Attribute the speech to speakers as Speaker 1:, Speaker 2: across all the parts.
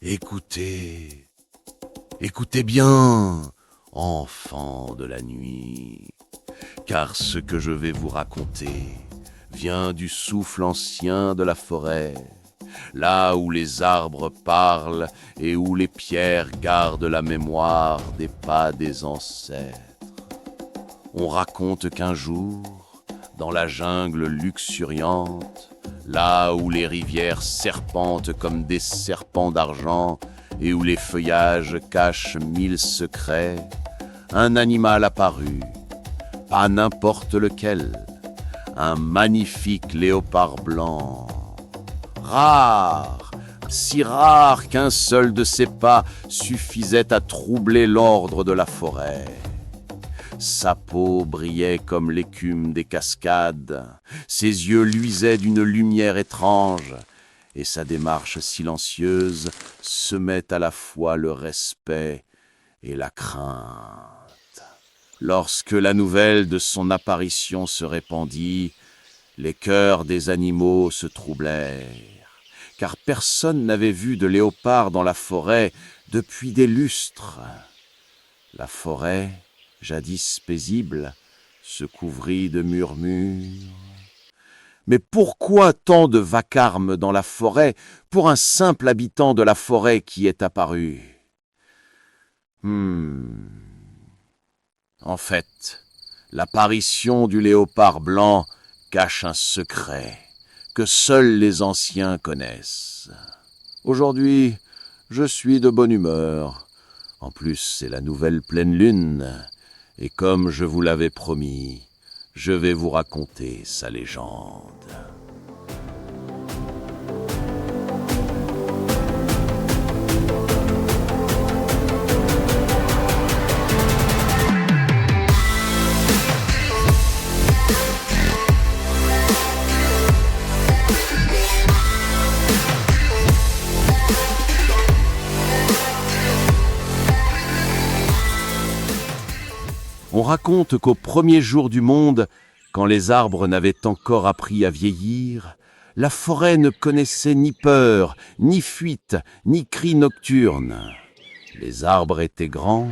Speaker 1: Écoutez, écoutez bien, enfants de la nuit, car ce que je vais vous raconter vient du souffle ancien de la forêt, là où les arbres parlent et où les pierres gardent la mémoire des pas des ancêtres. On raconte qu'un jour, dans la jungle luxuriante, là où les rivières serpentent comme des serpents d'argent et où les feuillages cachent 1000 secrets, un animal apparut, pas n'importe lequel, un magnifique léopard blanc. Rare, si rare qu'un seul de ses pas suffisait à troubler l'ordre de la forêt. Sa peau brillait comme l'écume des cascades, ses yeux luisaient d'une lumière étrange, et sa démarche silencieuse semait à la fois le respect et la crainte. Lorsque la nouvelle de son apparition se répandit, les cœurs des animaux se troublèrent, car personne n'avait vu de léopard dans la forêt depuis des lustres. La forêt, jadis paisible, se couvrit de murmures. Mais pourquoi tant de vacarme dans la forêt pour un simple habitant de la forêt qui est apparu? En fait, l'apparition du léopard blanc cache un secret que seuls les anciens connaissent. Aujourd'hui, je suis de bonne humeur. En plus, c'est la nouvelle pleine lune. Et comme je vous l'avais promis, je vais vous raconter sa légende. On raconte qu'au premier jour du monde, quand les arbres n'avaient encore appris à vieillir, la forêt ne connaissait ni peur, ni fuite, ni cris nocturnes. Les arbres étaient grands,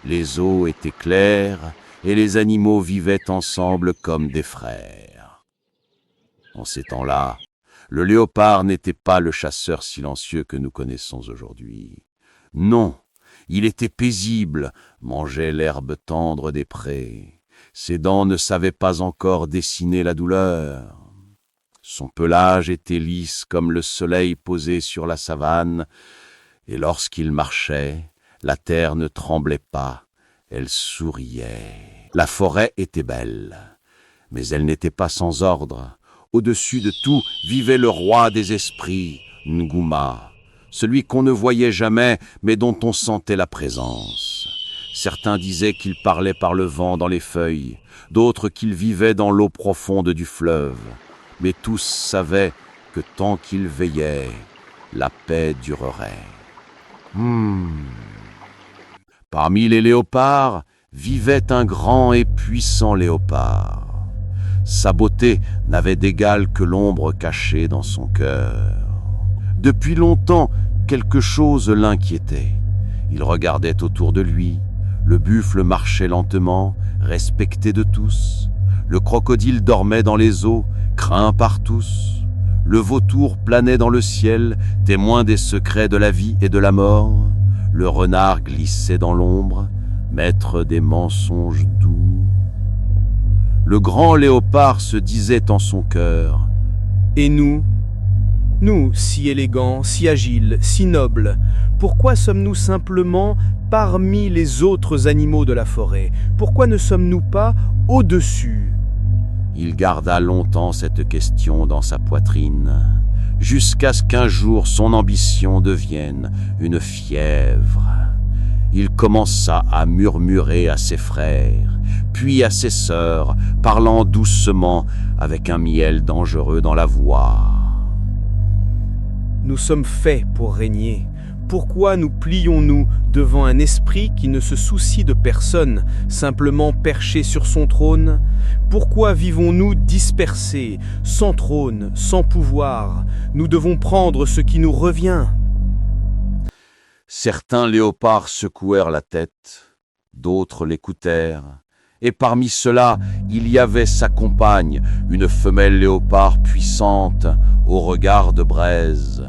Speaker 1: les eaux étaient claires, et les animaux vivaient ensemble comme des frères. En ces temps-là, le léopard n'était pas le chasseur silencieux que nous connaissons aujourd'hui. Non, il était paisible, mangeait l'herbe tendre des prés. Ses dents ne savaient pas encore dessiner la douleur. Son pelage était lisse comme le soleil posé sur la savane, et lorsqu'il marchait, la terre ne tremblait pas, elle souriait. La forêt était belle, mais elle n'était pas sans ordre. Au-dessus de tout vivait le roi des esprits, Nguma, celui qu'on ne voyait jamais, mais dont on sentait la présence. Certains disaient qu'il parlait par le vent dans les feuilles, d'autres qu'il vivait dans l'eau profonde du fleuve. Mais tous savaient que tant qu'il veillait, la paix durerait. Parmi les léopards vivait un grand et puissant léopard. Sa beauté n'avait d'égal que l'ombre cachée dans son cœur. Depuis longtemps, quelque chose l'inquiétait. Il regardait autour de lui. Le buffle marchait lentement, respecté de tous. Le crocodile dormait dans les eaux, craint par tous. Le vautour planait dans le ciel, témoin des secrets de la vie et de la mort. Le renard glissait dans l'ombre, maître des mensonges doux. Le grand léopard se disait en son cœur :
Speaker 2: « Et nous ? Nous, si élégants, si agiles, si nobles, pourquoi sommes-nous simplement parmi les autres animaux de la forêt? Pourquoi ne sommes-nous pas au-dessus »
Speaker 1: Il garda longtemps cette question dans sa poitrine, jusqu'à ce qu'un jour son ambition devienne une fièvre. Il commença à murmurer à ses frères, puis à ses sœurs, parlant doucement avec un miel dangereux dans la voix.
Speaker 2: Nous sommes faits pour régner. Pourquoi nous plions-nous devant un esprit qui ne se soucie de personne, simplement perché sur son trône? Pourquoi vivons-nous dispersés, sans trône, sans pouvoir? Nous devons prendre ce qui nous revient.
Speaker 1: Certains léopards secouèrent la tête, d'autres l'écoutèrent, et parmi ceux-là, il y avait sa compagne, une femelle léopard puissante, au regard de braise,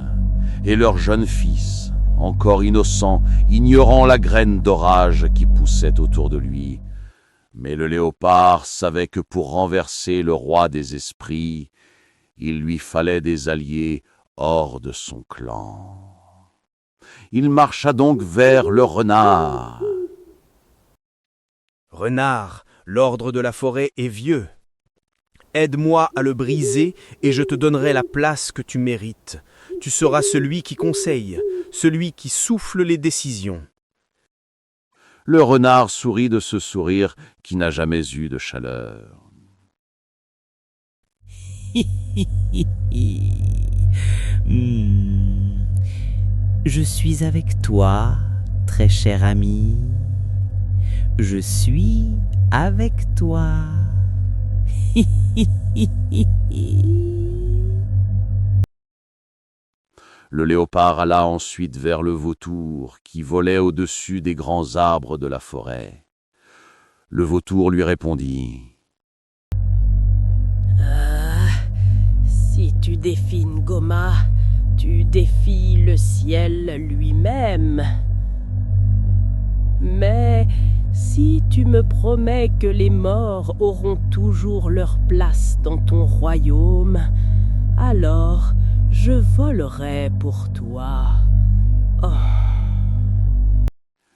Speaker 1: et leur jeune fils, encore innocent, ignorant la graine d'orage qui poussait autour de lui. Mais le léopard savait que pour renverser le roi des esprits, il lui fallait des alliés hors de son clan. Il marcha donc vers le renard.
Speaker 2: « Renard, l'ordre de la forêt est vieux. Aide-moi à le briser et je te donnerai la place que tu mérites. Tu seras celui qui conseille, celui qui souffle les décisions. »
Speaker 1: Le renard sourit de ce sourire qui n'a jamais eu de chaleur.
Speaker 3: Je suis avec toi, très cher ami. Je suis avec toi.
Speaker 1: Le léopard alla ensuite vers le vautour qui volait au-dessus des grands arbres de la forêt. Le vautour lui répondit.
Speaker 4: Si tu défies Ngoma, tu défies le ciel lui-même. Mais si tu me promets que les morts auront toujours leur place dans ton royaume, alors je volerai pour toi. Oh.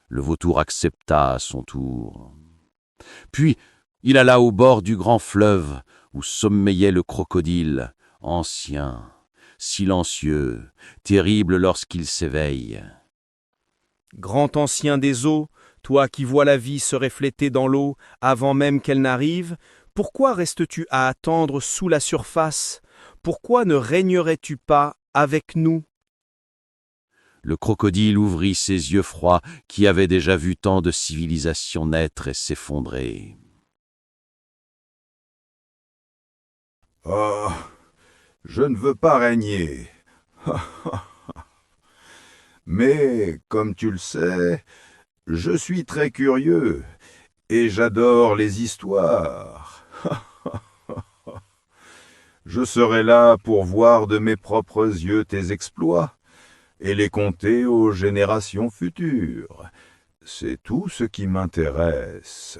Speaker 1: Le vautour accepta à son tour. Puis il alla au bord du grand fleuve où sommeillait le crocodile, ancien, silencieux, terrible lorsqu'il s'éveille.
Speaker 2: « Grand ancien des eaux, toi qui vois la vie se refléter dans l'eau avant même qu'elle n'arrive, pourquoi restes-tu à attendre sous la surface? Pourquoi ne régnerais-tu pas avec nous ?»
Speaker 1: Le crocodile ouvrit ses yeux froids qui avaient déjà vu tant de civilisations naître et s'effondrer.
Speaker 5: « Oh, je ne veux pas régner. Mais, comme tu le sais, je suis très curieux et j'adore les histoires. Je serai là pour voir de mes propres yeux tes exploits et les conter aux générations futures. C'est tout ce qui m'intéresse. »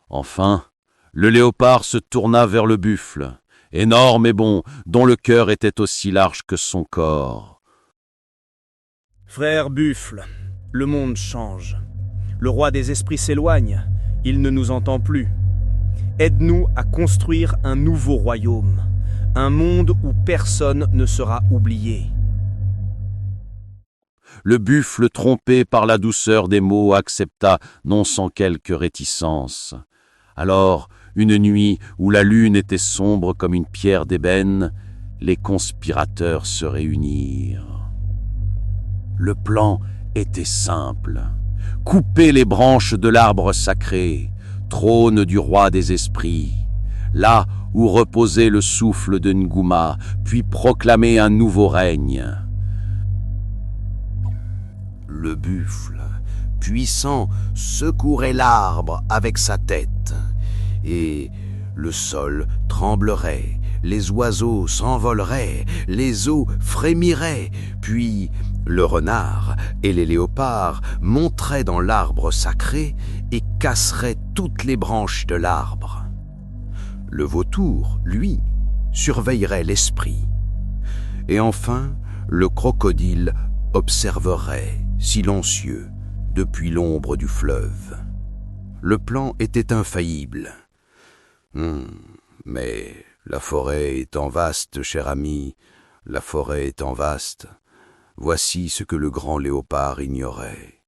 Speaker 1: Enfin, le léopard se tourna vers le buffle, énorme et bon, dont le cœur était aussi large que son corps.
Speaker 2: « Frère buffle, le monde change. Le roi des esprits s'éloigne, il ne nous entend plus. Aide-nous à construire un nouveau royaume, un monde où personne ne sera oublié. »
Speaker 1: Le buffle, trompé par la douceur des mots, accepta, non sans quelque réticence. Alors, une nuit où la lune était sombre comme une pierre d'ébène, les conspirateurs se réunirent. Le plan était simple. Couper les branches de l'arbre sacré, trône du roi des esprits, là où reposait le souffle de Nguma, puis proclamer un nouveau règne.
Speaker 6: Le buffle, puissant, secouerait l'arbre avec sa tête, et le sol tremblerait, les oiseaux s'envoleraient, les eaux frémiraient, puis le renard et les léopards monteraient dans l'arbre sacré et casseraient toutes les branches de l'arbre. Le vautour, lui, surveillerait l'esprit. Et enfin, le crocodile observerait, silencieux, depuis l'ombre du fleuve. Le plan était infaillible. Mais la forêt étant vaste, cher ami, la forêt étant vaste, voici ce que le grand léopard ignorait.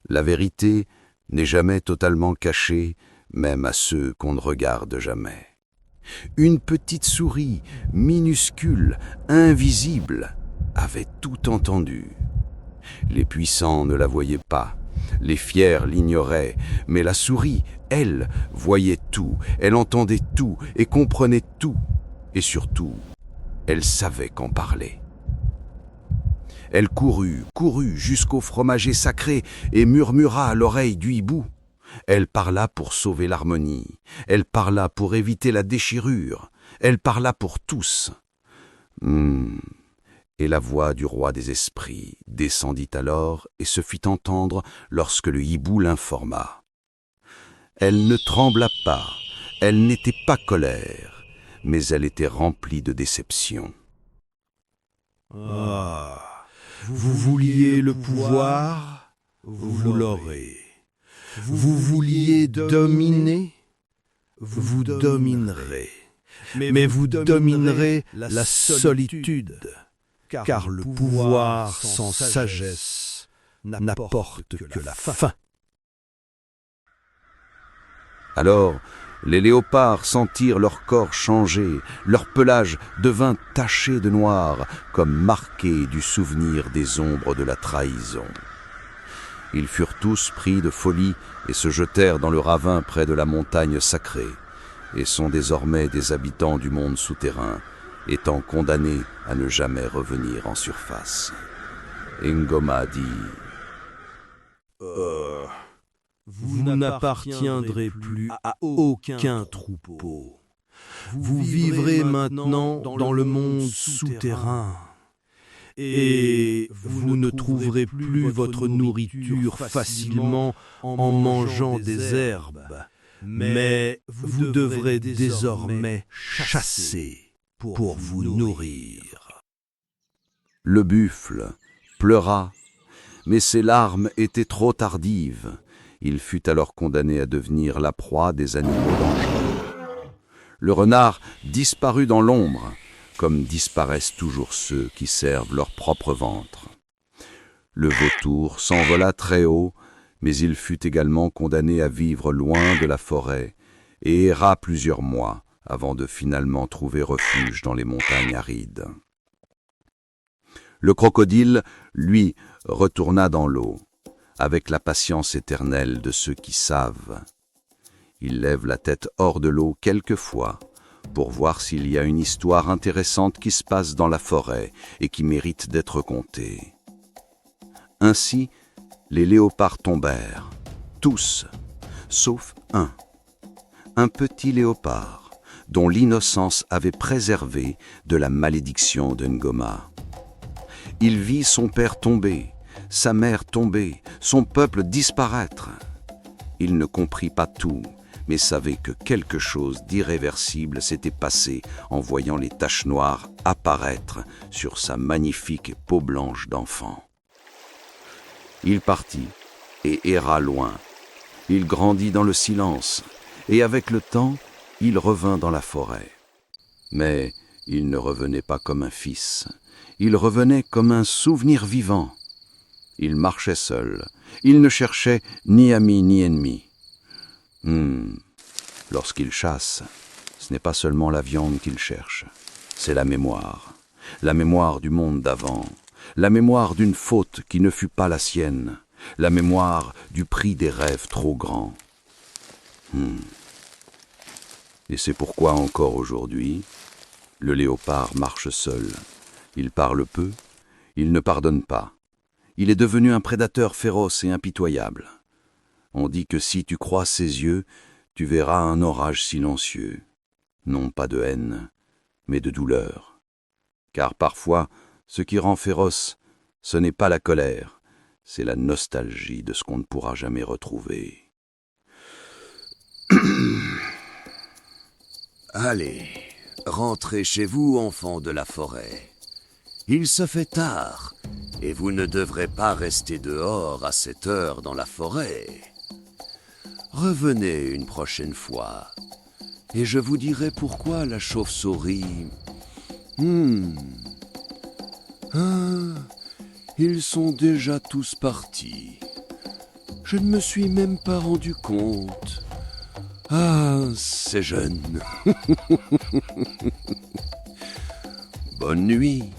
Speaker 6: La vérité n'est jamais totalement cachée, même à ceux qu'on ne regarde jamais. Une petite souris, minuscule, invisible, avait tout entendu. Les puissants ne la voyaient pas, les fiers l'ignoraient, mais la souris, elle, voyait tout, elle entendait tout et comprenait tout, et surtout, Elle savait qu'en parler. Elle courut jusqu'au fromager sacré et murmura à l'oreille du hibou. Elle parla pour sauver l'harmonie. Elle parla pour éviter la déchirure. Elle parla pour tous. Et la voix du roi des esprits descendit alors et se fit entendre lorsque le hibou l'informa. Elle ne trembla pas, elle n'était pas colère, mais elle était remplie de déception.
Speaker 2: Vous vouliez le pouvoir, vous l'aurez. Vous vouliez dominer, vous dominerez. Mais vous dominerez la solitude, car le pouvoir sans sagesse n'apporte que la faim.
Speaker 6: Alors, les léopards sentirent leur corps changer, leur pelage devint taché de noir, comme marqué du souvenir des ombres de la trahison. Ils furent tous pris de folie et se jetèrent dans le ravin près de la montagne sacrée, et sont désormais des habitants du monde souterrain, étant condamnés à ne jamais revenir en surface. Ngoma dit
Speaker 2: Vous n'appartiendrez plus à aucun troupeau. Vous vivrez maintenant dans le monde souterrain. Et vous ne trouverez plus votre nourriture facilement en mangeant des herbes. Mais vous devrez désormais chasser pour vous nourrir.
Speaker 6: Le buffle pleura, mais ses larmes étaient trop tardives. Il fut alors condamné à devenir la proie des animaux dangereux. Le renard disparut dans l'ombre, comme disparaissent toujours ceux qui servent leur propre ventre. Le vautour s'envola très haut, mais il fut également condamné à vivre loin de la forêt et erra plusieurs mois avant de finalement trouver refuge dans les montagnes arides. Le crocodile, lui, retourna dans l'eau, avec la patience éternelle de ceux qui savent. Il lève la tête hors de l'eau quelquefois pour voir s'il y a une histoire intéressante qui se passe dans la forêt et qui mérite d'être contée. Ainsi, les léopards tombèrent, tous, sauf un petit léopard, dont l'innocence avait préservé de la malédiction de Ngoma. Il vit son père tomber, sa mère tomber, son peuple disparaître. Il ne comprit pas tout, mais savait que quelque chose d'irréversible s'était passé en voyant les taches noires apparaître sur sa magnifique peau blanche d'enfant. Il partit et erra loin. Il grandit dans le silence, et avec le temps, il revint dans la forêt. Mais il ne revenait pas comme un fils, il revenait comme un souvenir vivant. Il marchait seul, il ne cherchait ni ami ni ennemi. Lorsqu'il chasse, ce n'est pas seulement la viande qu'il cherche, c'est la mémoire du monde d'avant, la mémoire d'une faute qui ne fut pas la sienne, la mémoire du prix des rêves trop grands. Et c'est pourquoi encore aujourd'hui, le léopard marche seul. Il parle peu, il ne pardonne pas. Il est devenu un prédateur féroce et impitoyable. On dit que si tu croises ses yeux, tu verras un orage silencieux, non pas de haine, mais de douleur. Car parfois, ce qui rend féroce, ce n'est pas la colère, c'est la nostalgie de ce qu'on ne pourra jamais retrouver.
Speaker 7: Allez, rentrez chez vous, enfants de la forêt. Il se fait tard, et vous ne devrez pas rester dehors à cette heure dans la forêt. Revenez une prochaine fois, et je vous dirai pourquoi la chauve-souris... ils sont déjà tous partis. Je ne me suis même pas rendu compte. Ah, c'est jeune. Bonne nuit.